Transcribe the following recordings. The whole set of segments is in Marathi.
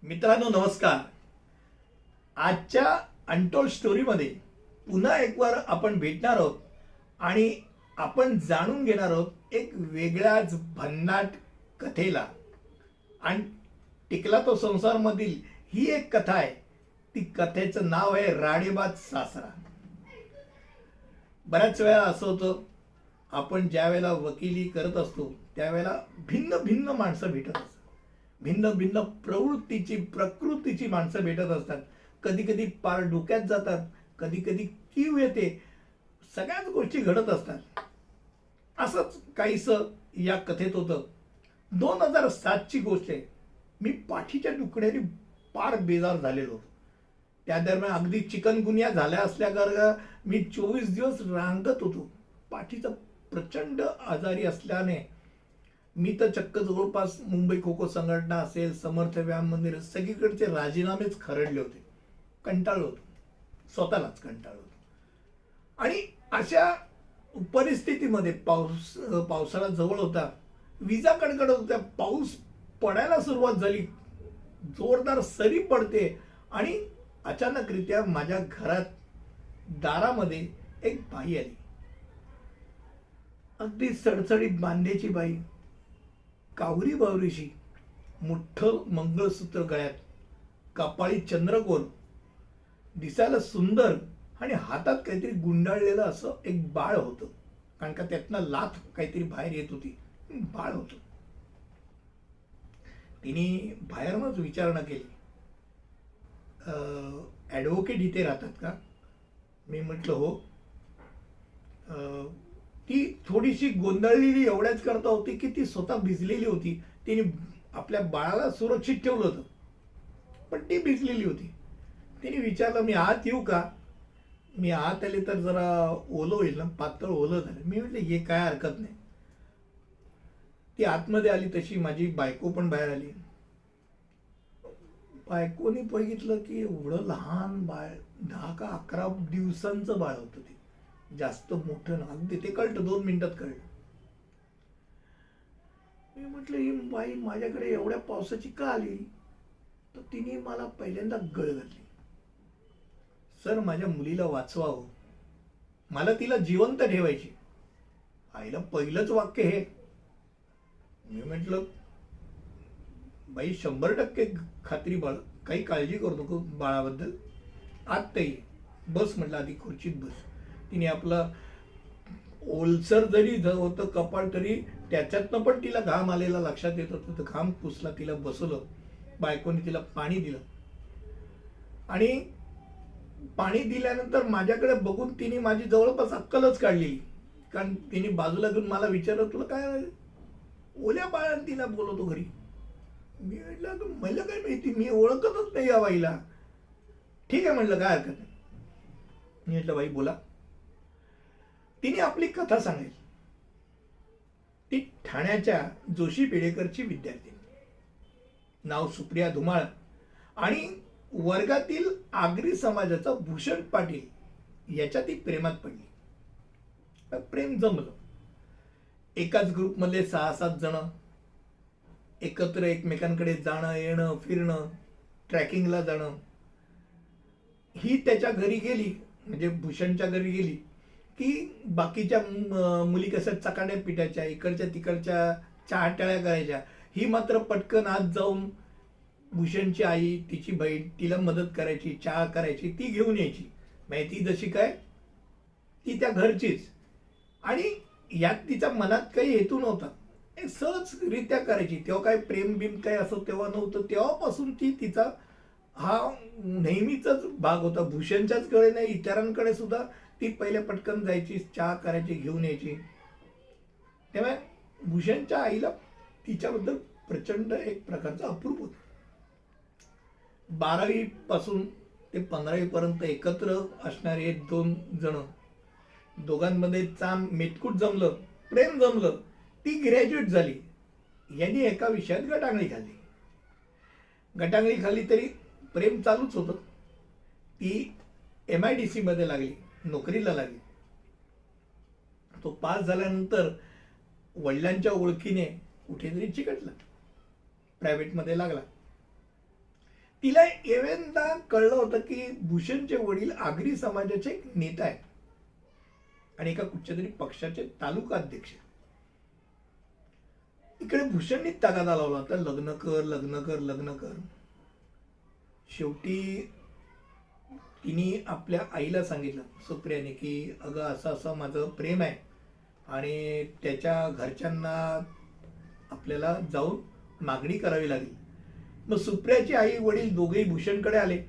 मित्रांनो नमस्कार. आजच्या अनटोल्ड स्टोरीमध्ये पुन्हा एक बार आपण भेटणार आहोत आणि आपण जाणून घेणार आहोत एक वेगळ्याच भन्नाट कथेला. आणि टिकला तो संसार मधील ही एक कथा आहे. ती कथेचं नाव आहे राडेबाज सासरा. बऱ्याच वेळा असं होतं, आपण ज्या वेळेला वकिली करत असतो त्यावेळेला भिन्न भिन्न माणसं भेटत असतात. भिन्न भिन्न प्रवृत्तीची प्रकृतीची माणसं भेटत असतात. कधी कधी पार डोक्यात जातात, कधी कधी कीव येते. सगळ्याच गोष्टी घडत असतात. असंच काहीसं या कथेत होतं. 2007ची गोष्ट आहे. मी पाठीच्या दुखण्याने पार बेजार झालेलो होतो. त्या दरम्यान अगदी चिकनगुनिया झाल्या असल्यावर मी 24 दिवस रांगत होतो. पाठीचा प्रचंड आजारी असल्याने मी तर चक्क जवळपास मुंबई खो खो संघटना असेल, समर्थ व्यायाम मंदिर, सगळीकडचे राजीनामेच खरडले होते. कंटाळलो होतो, स्वतःलाच कंटाळलो होतो. आणि अशा परिस्थितीमध्ये पावसाळा जवळ होता, विजा कडकडत होत्या, पाऊस पडायला सुरुवात झाली, जोरदार सरी पडते आणि अचानकरित्या माझ्या घरात दारामध्ये एक बाई आली. अगदी सडसडीत बांध्याची बाई, कावरी बावरीशी, मोठं मंगळसूत्र गळ्यात, कपाळी चंद्रकोर, दिसायला सुंदर आणि हातात काहीतरी गुंडाळलेलं असं एक बाळ होतं. कारण का त्यातनं लाथ काहीतरी बाहेर येत होती. बाळ होतं. तिने बाहेरूनच विचारणा केली, ॲडव्होकेट इथे राहतात का? मी म्हटलं हो. ती थोडीशी गोंधळलेली एवढ्याच करता होती की ती स्वतः भिजलेली होती. तिने आपल्या बाळाला सुरक्षित ठेवलं होतं, पण ती भिजलेली होती. तिने विचारलं, मी आत येऊ का? मी आत आले तर जरा ओलं होईल ना, पातळ ओलं झालं. मी म्हटलं ये काय हरकत नाही. ती आतमध्ये आली तशी माझी बायको पण बाहेर आली. बायकोनी बघितलं की एवढं लहान बाळ, 10 का 11 दिवसांचं बाळ होतं. ते जास्त मोठं ना, अगदी ते कळतं, 2 मिनिटात कळलं. मी म्हटलं ही बाई माझ्याकडे एवढ्या पावसाची का आली? तर तिने मला पहिल्यांदा गळ घातली. सर, माझ्या मुलीला वाचवावं, मला तिला जिवंत ठेवायची. आईला पहिलंच वाक्य हे. मी म्हटलं बाई 100% खात्री बाळ, काही काळजी करू नको बाळाबद्दल. आत ते बस म्हटलं, आधी खुर्चीत बस. तिने आपलं ओलसर जरी होतं कपाळ तरी त्याच्यातनं पण तिला घाम आलेला लक्षात येत होतं. तर घाम पुसला, तिला बसवलं. बायकोने तिला पाणी दिलं आणि पाणी दिल्यानंतर माझ्याकडे बघून तिने माझी जवळपास अक्कलच काढलेली. कारण तिने बाजूला घेऊन मला विचारलं, तुला काय ओल्या बाळाने तिला बोलवतो घरी? मी म्हटलं मला काय माहिती, मी ओळखतच नाही या बाईला. ठीक आहे म्हटलं, काय हरकत नाही. मी म्हटलं बाई बोला. तिने आपली कथा सांगितली. ती ठाण्याच्या जोशी पेडेकरची विद्यार्थिनी, नाव सुप्रिया धुमाळ, आणि वर्गातील आगरी समाजाचा भूषण पाटील याच्या ती प्रेमात पडली. प्रेम जमलं. एकाच ग्रुपमधले 6-7 जण एकत्र एकमेकांकडे जाणं येणं, फिरणं, ट्रॅकिंगला जाणं. ही त्याच्या घरी गेली, म्हणजे भूषणच्या घरी गेली की बाकीच्या मुली कशा चकाड्या पिठायच्या, इकडच्या तिकडच्या चहाट्याळ्या करायच्या. ही मात्र पटकन आत जाऊन भूषणची आई, तिची बहीण तिला मदत करायची, चहा करायची, ती घेऊन यायची. माहिती जशी काय ती त्या घरचीच. आणि यात तिच्या मनात काही हेतू नव्हता, सहजरित्या करायची. तेव्हा काय प्रेम बिम काय असं तेव्हा नव्हतं. तेव्हापासून ती तिचा हा नेहमीचाच भाग होता. भूषणच्याच कडे नाही, इतरांकडे सुद्धा ती पहिले पटकन जायची, चहा करायची, घेऊन यायची. तेव्हा भूषणच्या आईला तिच्याबद्दल प्रचंड एक प्रकारचं अप्रूप होतं. 12वी पासून ते 15वी पर्यंत एकत्र असणारे 2 जण, दोघांमध्ये चाम मेतकूट जमलं, प्रेम जमलं. ती ग्रॅज्युएट झाली. यांनी एका विषयात गटांगळी खाल्ली. गटांगळी खाल्ली तरी प्रेम चालूच होतं. ती MIDC मध्ये लागली, नोकरीला लागली. तो पास झाल्यानंतर वडिलांच्या ओळखीने कुठेतरी चिकटला, प्रायव्हेटमध्ये लागला. तिला एवढ्यांदा कळलं होतं की भूषणचे वडील आगरी समाजाचे एक नेता आहेत आणि एका कुठच्या तरी पक्षाचे तालुका अध्यक्ष. इकडे भूषणनी तगादा लावला होता, लग्न कर लग्न कर लग्न कर. शेवटी तिने आपल्या आईला सांगितलं सुप्रियाने की अगं असं असं माझं प्रेम आहे आणि त्याच्या घरच्यांना आपल्याला जाऊन मागणी करावी लागेल. मग सुप्रियाची आई वडील दोघेही भूषणकडे आले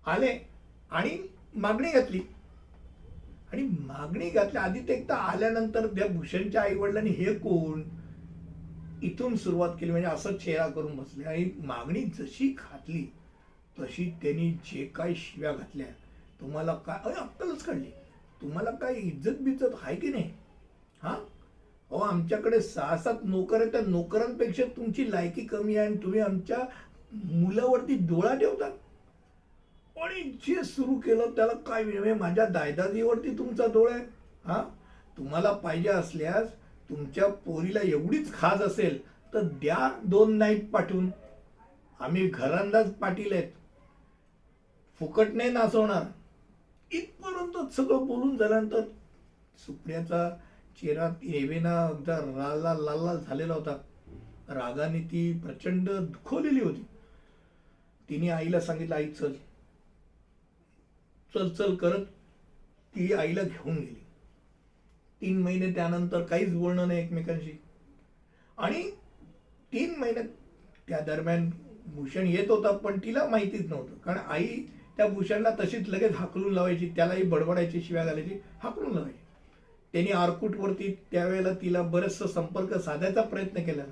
आले आणि मागणी घातली. आणि मागणी घातल्या आधी ते एकदा आल्यानंतर त्या भूषणच्या आई वडिलांनी हे कोण इथून सुरुवात केली, म्हणजे असं चेहरा करून बसले. आणि मागणी जशी घातली तशी त्यांनी जे काही शिव्या घातल्या, तुम्हाला काय अक्कलच काढली, तुम्हाला काय इज्जत बिज्जत आहे की नाही हा. अहो आमच्याकडे 6-7 नोकर आहेत, त्या नोकरांपेक्षा तुमची लायकी कमी आहे आणि तुम्ही आमच्या मुलावरती डोळा ठेवता. आणि जे सुरू केलं त्याला काय म्हणजे माझ्या दायदाजीवरती तुमचा डोळा आहे हा. तुम्हाला पाहिजे असल्यास तुमच्या पोरीला एवढीच खाज असेल तर द्या 2 नाईट पाठवून, आम्ही घरंदाज पाटील आहेत, फुकट नाही नाचवणार. इथपर्यंत सगळं बोलून झाल्यानंतर सुप्रियाचा चेहरा एवेना अगदा लाल लाल झालेला होता. रागाने ती प्रचंड दुखवलेली होती. तिने आईला सांगितलं आई चल चल चल करत ती आईला घेऊन गेली. 3 महिने त्यानंतर काहीच बोलणं नाही एकमेकांशी. आणि 3 महिन्यात त्या दरम्यान भूषण येत होता पण तिला माहितीच नव्हतं, कारण आई त्या भूषणला तशीच लगेच हाकलून लावायची, त्यालाही बडबडायची, शिव्या घालायची, हाकलून लावायची. त्यांनी ऑर्कुटवरती त्यावेळेला तिला बरेचसा संपर्क साधायचा प्रयत्न केला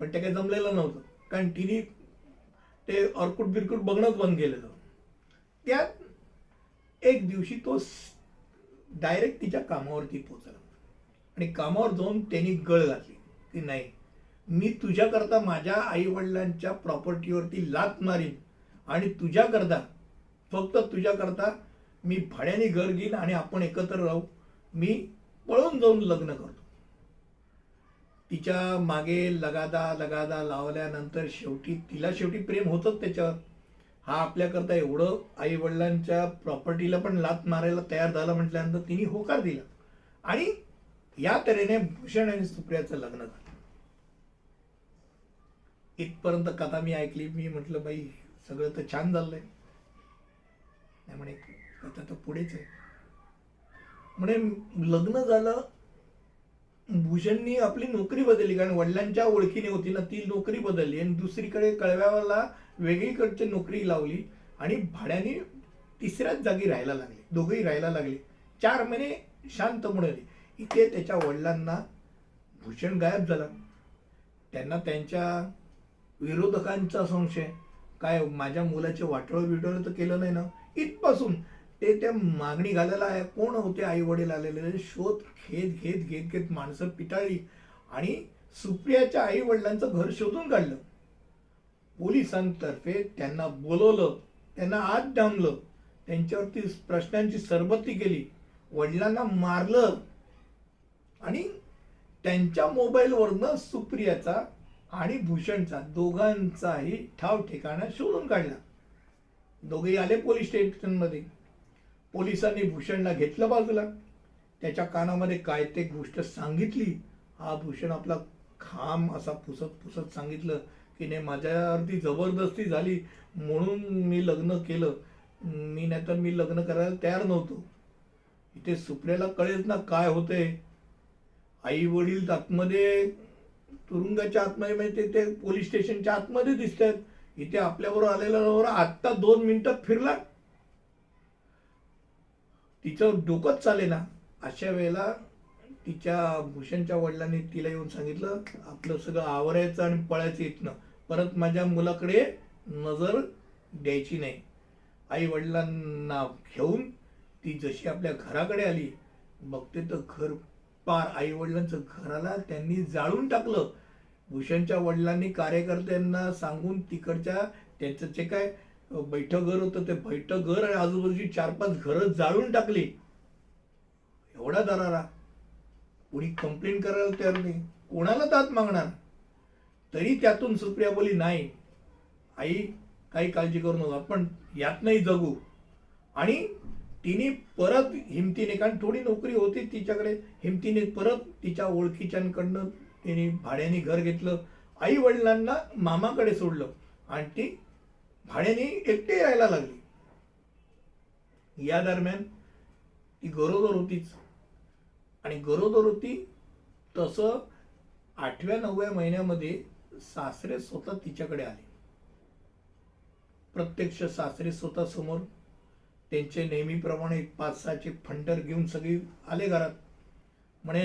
पण ते काही जमलेलं नव्हतं, कारण तिने ते ऑर्कुट बिरकुट बघणंच बंद केलेलं. त्यात एक दिवशी तो डायरेक्ट तिच्या कामावरती पोहोचला आणि कामावर जाऊन त्यांनी गळ घातली की नाही, मी तुझ्याकरता माझ्या आई वडिलांच्या प्रॉपर्टीवरती लाथ मारीन आणि तुझ्याकरता फक्त तुझ्याकरता मी भाड्याने घर घेईन आणि आपण एकत्र राहू, मी पळून जाऊन लग्न करतो. तिच्या मागे लगादा लावल्यानंतर तिला शेवटी प्रेम होतच त्याच्यावर. हा आपल्याकरता एवढं आई वडिलांच्या प्रॉपर्टीला पण लाथ मारायला तयार झाला म्हटल्यानंतर तिने होकार दिला आणि या तऱ्हेने भूषण आणि सुप्रियाचं लग्न झालं. इथपर्यंत कथा मी ऐकली. मी म्हटलं बाई सगळं तर छान झालंय. म्हणे कथा तर पुढेच आहे. म्हणे लग्न झालं, भूषणनी आपली नोकरी बदलली, कारण वडिलांच्या ओळखीने होती ना, ती नोकरी बदलली आणि दुसरीकडे कळव्याला वेगळीकडची नोकरी लावली आणि भाड्याने 3ऱ्याच जागी राहायला लागले. दोघेही राहायला लागले. 4 महिने शांत मिळाले. इथे त्याच्या वडिलांना भूषण गायब झाला. त्यांना त्यांच्या विरोधकांचा संशय, काय माझ्या मुलाचे वाटोळ बिटोळ तर केलं नाही ना. इथपासून ते त्या मागणी घालायला कोण होते आई वडील आलेले, शोध घेत माणसं पिटाळली आणि सुप्रियाच्या आई वडिलांचं घर शोधून काढलं. पोलिसांतर्फे त्यांना बोलवलं, त्यांना आत डांबलं, त्यांच्यावरती प्रश्नांची सरबत्ती केली, वडिलांना मारलं आणि त्यांच्या मोबाईलवरनं सुप्रियाचा आणि भूषणचा दोघांचाही ठाव ठिकाणा शोधून काढला. दोघेही आले पोलीस स्टेशनमध्ये. पोलिसांनी भूषणला घेतलं बाजूला, त्याच्या कानामध्ये काय ते गोष्ट सांगितली. हा भूषण आपला खांब असा पुसत सांगितलं की नाही माझ्यावरती जबरदस्ती झाली म्हणून मी लग्न केलं, मी नाहीतर मी लग्न करायला तयार नव्हतो. इथे सुप्रियाला कळेल ना काय होते. आई वडील आतमध्ये तुरुंगाच्या आतमध्ये, म्हणजे ते पोलीस स्टेशनच्या आतमध्ये दिसत आहेत. इथे आपल्याबरोबर आलेला आत्ता 2 मिनिटात फिरला. तिचं डोकंच चाले ना. अशा वेळेला तिच्या भूषणच्या वडिलांनी तिला येऊन सांगितलं आपलं सगळं आवरायचं आणि पळायचं इथनं, परत माझ्या मुलाकडे नजर द्यायची नाही. आई वडिलांना घेऊन ती जशी आपल्या घराकडे आली, बघते तर घर पार आई वडिलांचं घराला त्यांनी जाळून टाकलं. भूषणच्या वडिलांनी कार्यकर्त्यांना सांगून तिकडच्या त्यांचं जे काय बैठक घर होतं ते बैठक घर आणि आजूबाजूची 4-5 घरं जाळून टाकली. एवढा दरारा. कोणी कंप्लेंट करायला तयार नाही, कोणाला दाद मागणार. तरी त्यातून सुप्रिया बोली नाही आई काही काळजी करू नको, आपण यातनंही जगू. आणि तिने परत हिमतीने, कारण थोडी नोकरी होती तिच्याकडे, हिमतीने परत तिच्या ओळखीच्यांकडनं तिने भाड्याने घर घेतलं. आई वडिलांना मामाकडे सोडलं आणि ती भाड्याने एकटी राहायला लागली. या दरम्यान ती गरोदर होतीच, आणि गरोदर होती तसं 8व्या-9व्या महिन्यामध्ये सासरे स्वतः तिच्याकडे आले. प्रत्यक्ष सासरे स्वतः समोर त्यांचे नेहमीप्रमाणे 5-6चे फंटर घेऊन सगळी आले घरात. म्हणे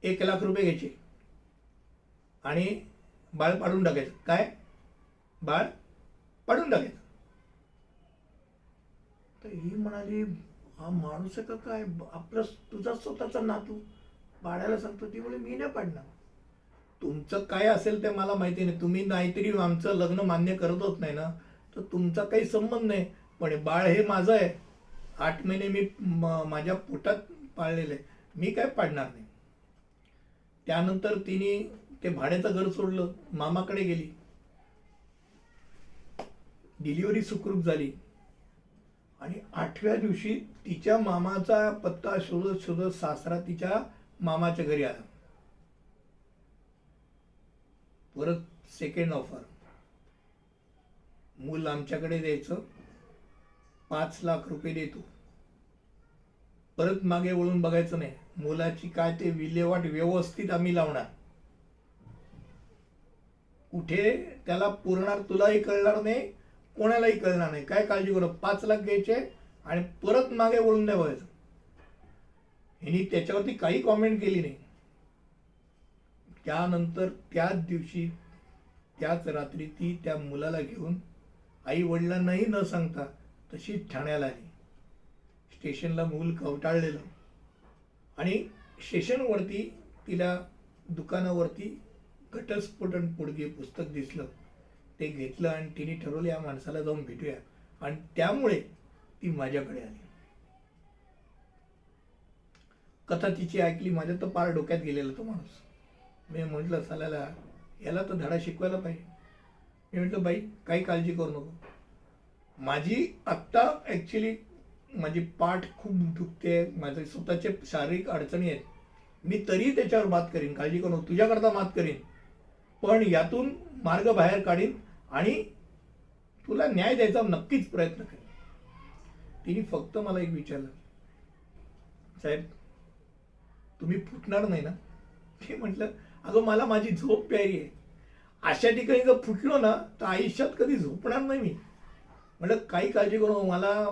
1,00,000 रुपये घ्यायचे आणि बाळ पाडून टाकायचं. काय? बाळ पाडून टाकायचं. तर ही म्हणाली, हा माणूस आहे का काय, आपला तुझा स्वतःचा नातू पाडायला सांगतो. ती बोले, मी नाही पाडणार. तुमचं काय असेल ते मला माहिती नाही, तुम्ही नाहीतरी आमचं लग्न मान्य करतच नाही ना, तर तुमचा काही संबंध नाही. पण बाळ हे माझं आहे, 8 महिने मी माझ्या पोटात पाळलेलं आहे, मी काय पाडणार नाही. त्यानंतर तिने ते भाड्याचं घर सोडलं, मामाकडे गेली. डिलिव्हरी सुखरूप झाली आणि 8व्या दिवशी तिच्या मामाचा पत्ता शोधत शोधत सासरा तिच्या मामाच्या घरी आला. परत सेकंड ऑफर, मूल आमच्याकडे द्यायचं, 5,00,000 रुपये देतो. परत मागे वळून बघायचं नाही, मुलाची काय ते विल्हेवाट व्यवस्थित आम्ही लावणार. कुठे त्याला पुरणार तुलाही कळणार नाही, कोणालाही कळणार नाही. काय काळजी करू, 5,00,000 घ्यायचे आणि परत मागे वळून नाही बघायचं. हिने त्याच्यावरती काही कॉमेंट केली नाही. त्यानंतर त्याच दिवशी त्याच रात्री ती त्या मुलाला घेऊन आई वडिलांनाही न सांगता तशीच ठाण्याला आली. स्टेशनला मूल कवटाळलेलं आणि स्टेशनवरती तिला दुकानावरती घटस्फोटन पुडगे पुस्तक दिसलं. ते घेतलं आणि तिने ठरवलं या माणसाला जाऊन भेटूया, आणि त्यामुळे ती माझ्याकडे आली. कथा तिची ऐकली, माझ्या तर पार डोक्यात गेलेला तो माणूस. मी म्हटलं चालायला याला तर धडा शिकवायला पाहिजे. मी म्हटलं बाई काही काळजी करू नको, माझी आत्ता ॲक्च्युली माझी पाठ खूप दुखते, माझे स्वतःचे शारीरिक अडचणी आहेत, मी तरी त्याच्यावर मात करीन, काळजी करू नको, तुझ्याकरता मात करीन, पण यातून मार्ग बाहेर काढीन आणि तुला न्याय द्यायचा नक्कीच प्रयत्न करेन. तिने फक्त मला एक विचारलं, साहेब तुम्ही फुटणार नाही ना? ते म्हटलं अगं मला माझी झोप प्यारी आहे, अशा ठिकाणी जर फुटलो ना तर आयुष्यात कधी झोपणार नाही मी. म्हटलं काही काळजी करू, मला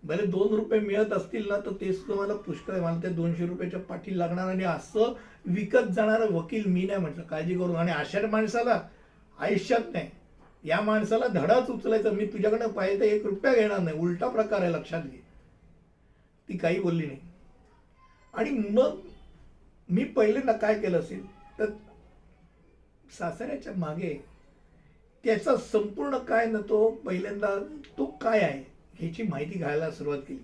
भले 2 रुपये मिळत असतील ना तर ते सुद्धा मला पुष्कळ आहे, मला त्या 200 रुपयाच्या पाठी लागणार, आणि असं विकत जाणारा वकील मी नाही. म्हटलं काळजी करू, आणि अशा माणसाला आयुष्यात नाही, या माणसाला धडाच उचलायचा, मी तुझ्याकडनं पाहिजे तर 1 रुपया घेणार नाही, उलटा प्रकार आहे, लक्षात घे. ती काही बोलली नाही. आणि मग मी पहिल्यांदा काय केलं असेल तर सासऱ्याच्या मागे त्याचा संपूर्ण काय न तो पहिल्यांदा तो काय आहे ह्याची माहिती घ्यायला सुरुवात केली.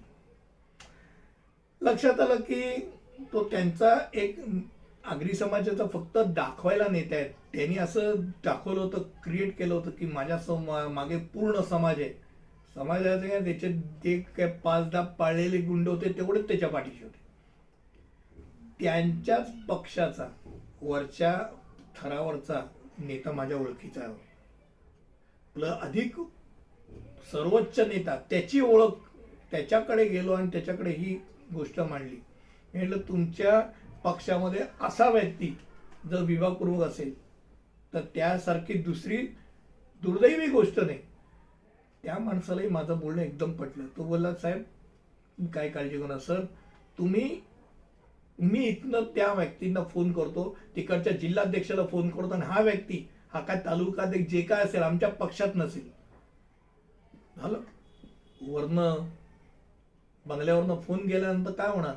लक्षात आलं की तो त्यांचा एक आगरी समाजाचा फक्त दाखवायला नेता आहेत. त्यांनी असं दाखवलं होतं, क्रिएट केलं होतं की माझ्या मागे पूर्ण समाज आहे. समाजाचे काय त्याचे जे काय 5-10 पाळलेले गुंड होते तेवढेच त्याच्या पाठीशी होते. त्यांच्याच पक्षाचा वरच्या थरावरचा नेता माझ्या ओळखीचा आहे. आपलं अधिक सर्वोच्च नेता, त्याची ओळख, त्याच्याकडे गेलो आणि त्याच्याकडे ही गोष्ट मांडली. म्हटलं तुमच्या पक्षामध्ये असा व्यक्ती जर विवाहपूर्वक असेल तर त्यासारखी दुसरी दुर्दैवी गोष्ट नाही. त्या माणसालाही माझं बोलणं एकदम पटलं. तो बोलला साहेब काय काळजी करू नका सर, मी इथनं त्या व्यक्तींना फोन करतो, तिकडच्या जिल्हाध्यक्षाला फोन करतो, आणि हा व्यक्ती हा काय तालुकाध्यक्ष जे काय असेल आमच्या पक्षात नसेल. झालं. वरनं बंगल्यावरनं फोन गेल्यानंतर काय होणार,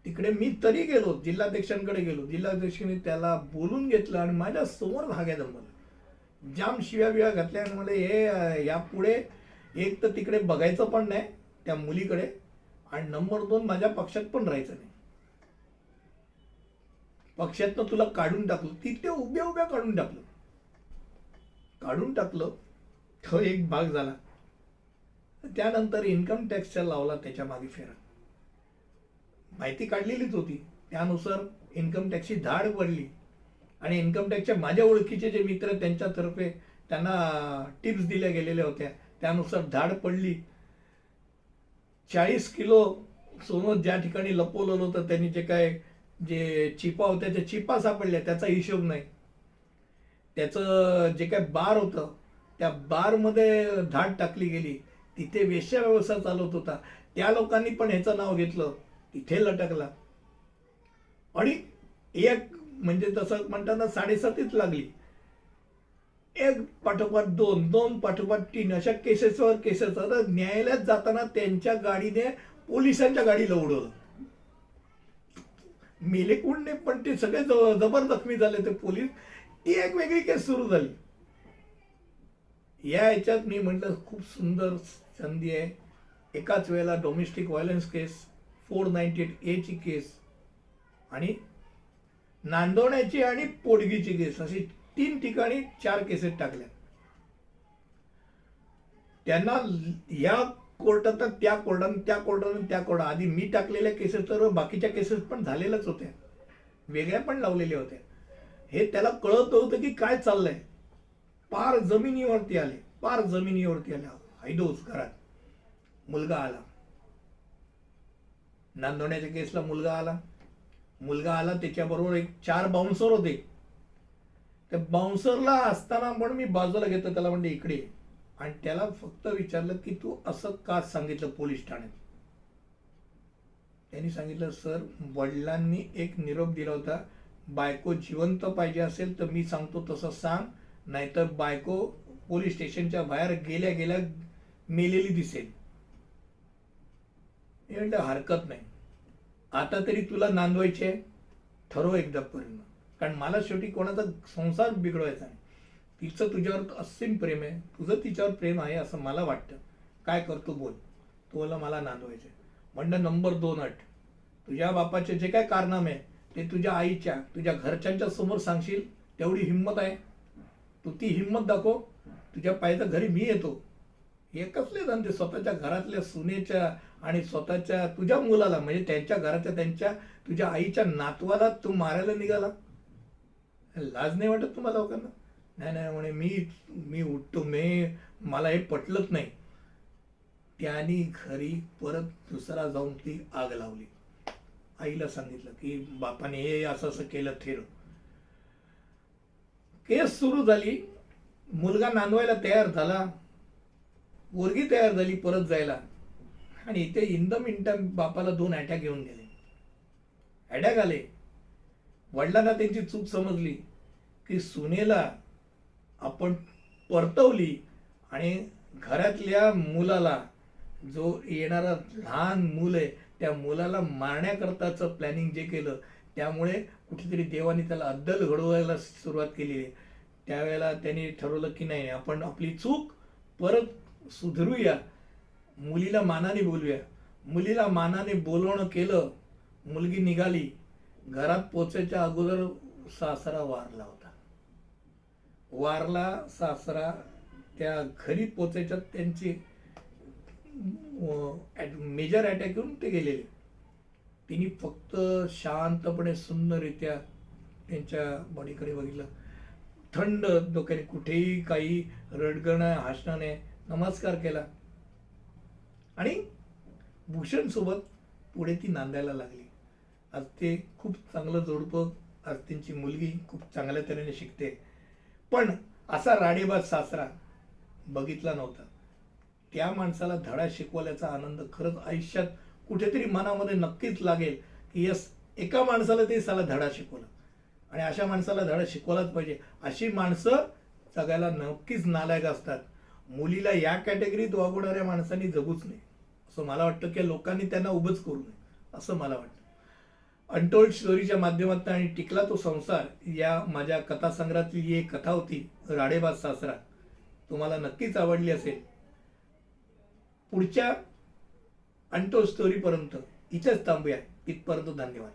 तिकडे मी तरी गेलो, जिल्हाध्यक्षांकडे गेलो, जिल्हाध्यक्षांनी त्याला बोलून घेतलं आणि माझ्या समोर भाग्या जमलं, जाम शिव्या बिव्या घातल्या आणि मला हे यापुढे एक तर तिकडे बघायचं पण नाही त्या मुलीकडे, आणि नंबर 2 माझ्या पक्षात पण राहायचं नाही. पक्षातनं तुला काढून टाकलं, तिथे उभ्या उभ्या काढून टाकलं. काढून टाकलं. तो एक भाग झाला. त्यानंतर इन्कम टॅक्सच्या लावला त्याच्या मागे फेरा. माहिती काढलेलीच होती, त्यानुसार इन्कम टॅक्सची धाड पडली आणि इन्कम टॅक्सच्या माझ्या ओळखीचे जे मित्र त्यांच्यातर्फे त्यांना टिप्स दिल्या गेलेल्या होत्या, त्यानुसार धाड पडली. 40 किलो सोनं ज्या ठिकाणी लपवलेलं होतं त्यांनी जे चिपा होत्या त्या चिपा सापडल्या, त्याचा हिशोब नाही. त्याचं जे काय बार होतं त्या बारमध्ये धाड टाकली गेली. तिथे वेश्या व्यवसाय चालवत होता, त्या लोकांनी पण ह्याचं नाव घेतलं, तिथे लटकला. आणि एक म्हणजे तसं म्हणताना 7.5 लागली. एक पाठोपाठ दोन, दोन पाठोपाठ तीन, अशा केसेसवर केसेस. आता न्यायालयात जाताना त्यांच्या गाडीने पोलिसांच्या गाडीला उडवलं. मेले कोण नाही, पण ते सगळे जबर जखमी झाले ते पोलीस. ती एक वेगळी केस सुरू झाली. या ह्याच्यात मी म्हटलं खूप सुंदर संधी आहे. एकाच वेळेला डोमेस्टिक व्हायलन्स केस, 498A ची केस आणि नांदवण्याची आणि पोटगीची केस, अशी 3 ठिकाणी 4 केसेस टाकल्या. त्यांना या कोर्टात त्या कोर्टानं त्या कोर्टानं त्या कोर्टात, आधी मी टाकलेल्या केसेस तर बाकीच्या केसेस पण झालेल्याच होत्या, वेगळ्या पण लावलेल्या होत्या. हे त्याला कळत होतं की काय चाललंय. पार जमिनीवरती आले, पार जमिनीवरती आले. हैदोस घरात मुलगा आला. नांदवण्याच्या केसला मुलगा आला. त्याच्याबरोबर 4 बाउन्सर होते. त्या बाउन्सरला असताना पण मी बाजूला घेतो, त्याला म्हणते इकडे, आणि त्याला फक्त विचारलं की तू असं का सांगितलं पोलीस ठाण्यात. त्यांनी सांगितलं, सर वडिलांनी एक निरोप दिला होता, बायको जिवंत पाहिजे असेल तर मी सांगतो तसं सांग, नाहीतर बायको पोलीस स्टेशनच्या बाहेर गेल्या गेल्या मेलेली दिसेल. मी म्हटलं हरकत नाही, आता तरी तुला नांदवायचे ठरव एकदापर्यंत, कारण मला शेवटी कोणाचा संसार बिघडवायचा नाही. तिचं तुझ्यावर असीम प्रेम आहे, तुझं तिच्यावर प्रेम आहे असं मला वाटतं. काय करतो बोल. तुला मला नांदवायचे. म्हणलं नंबर 2 अट, तुझ्या बापाचे जे काय कारनामे आहे ते तुझ्या आईच्या तुझ्या घरच्यांच्या समोर सांगशील, तेवढी हिंमत आहे, तू ती हिंमत दाखव. तुझ्या पायच्या घरी मी येतो. हे कसले धंदे, स्वतःच्या घरातल्या सुनेच्या आणि स्वतःच्या तुझ्या मुलाला, म्हणजे त्यांच्या घराच्या त्यांच्या तुझ्या आईच्या नातवाला तू मारायला निघाला. लाज नाही वाटत तुम्हाला लोकांना. नाही म्हणे मी उठतो, मला हे पटलंच नाही. त्यांनी घरी परत दुसरा जाऊन ती आग लावली. आईला सांगितलं की बापाने हे असं असं केलं थेर. केस सुरू झाली. मुलगा नांदवायला तयार झाला, पोरगी तयार झाली परत जायला, आणि इथे इन द मिनटाइम बापाला 2 अटॅक येऊन गेले. अटॅक आले. वडिलांना त्यांची चूक समजली की सुनेला आपण परतवली आणि घरातल्या मुलाला, जो येणारा लहान मूल आहे त्या मुलाला मारण्याकरताचं प्लॅनिंग जे केलं, त्यामुळे कुठेतरी देवाने त्याला अद्दल घडवायला सुरुवात केली आहे. त्यावेळेला त्यांनी ठरवलं की नाही, आपण आपली चूक परत सुधरूया, मुलीला मानाने बोलूया. मुलीला मानाने बोलवणं केलं. मुलगी निघाली. घरात पोचायच्या अगोदर सासरा वारला होता. वारला सासरा. त्या घरी पोचायच्यात त्यांची मेजर अटॅक येऊन ते गेलेले. तिने फक्त शांतपणे सुंदररित्या त्यांच्या बॉडीकडे बघितलं, थंड डोक्याने, कुठेही काही रडगणं हसण्याने नमस्कार केला आणि भूषण सोबत पुढे ती नांदायला लागली. आज ते खूप चांगलं जोडपं, आज त्यांची मुलगी खूप चांगल्या तऱ्हेने शिकते. पण असा राडेबाज सासरा बघितला नव्हता. त्या माणसाला धडा शिकवल्याचा आनंद खरंच आयुष्यात कुठेतरी मनामध्ये नक्कीच लागेल की यस, एका माणसाला ते साला धडा शिकवला, आणि अशा माणसाला धडा शिकवलाच पाहिजे. अशी माणसं जगायला नक्कीच नालायक असतात. मुलीला या कॅटेगरीत वागवणाऱ्या माणसांनी जगूच नाही असं मला वाटतं, की लोकांनी त्यांना उभंच करू नये असं मला वाटतं. अनटोल्ड स्टोरीच्या माध्यमातून आणि टिकला तो संसार या माझ्या कथासंग्रहातली ही एक कथा होती, राडेबाज सासरा. तुम्हाला नक्कीच आवडली असेल. पुढच्या अनटोल्ड स्टोरीपर्यंत इथेच थांबूया. तिथपर्यंत धन्यवाद.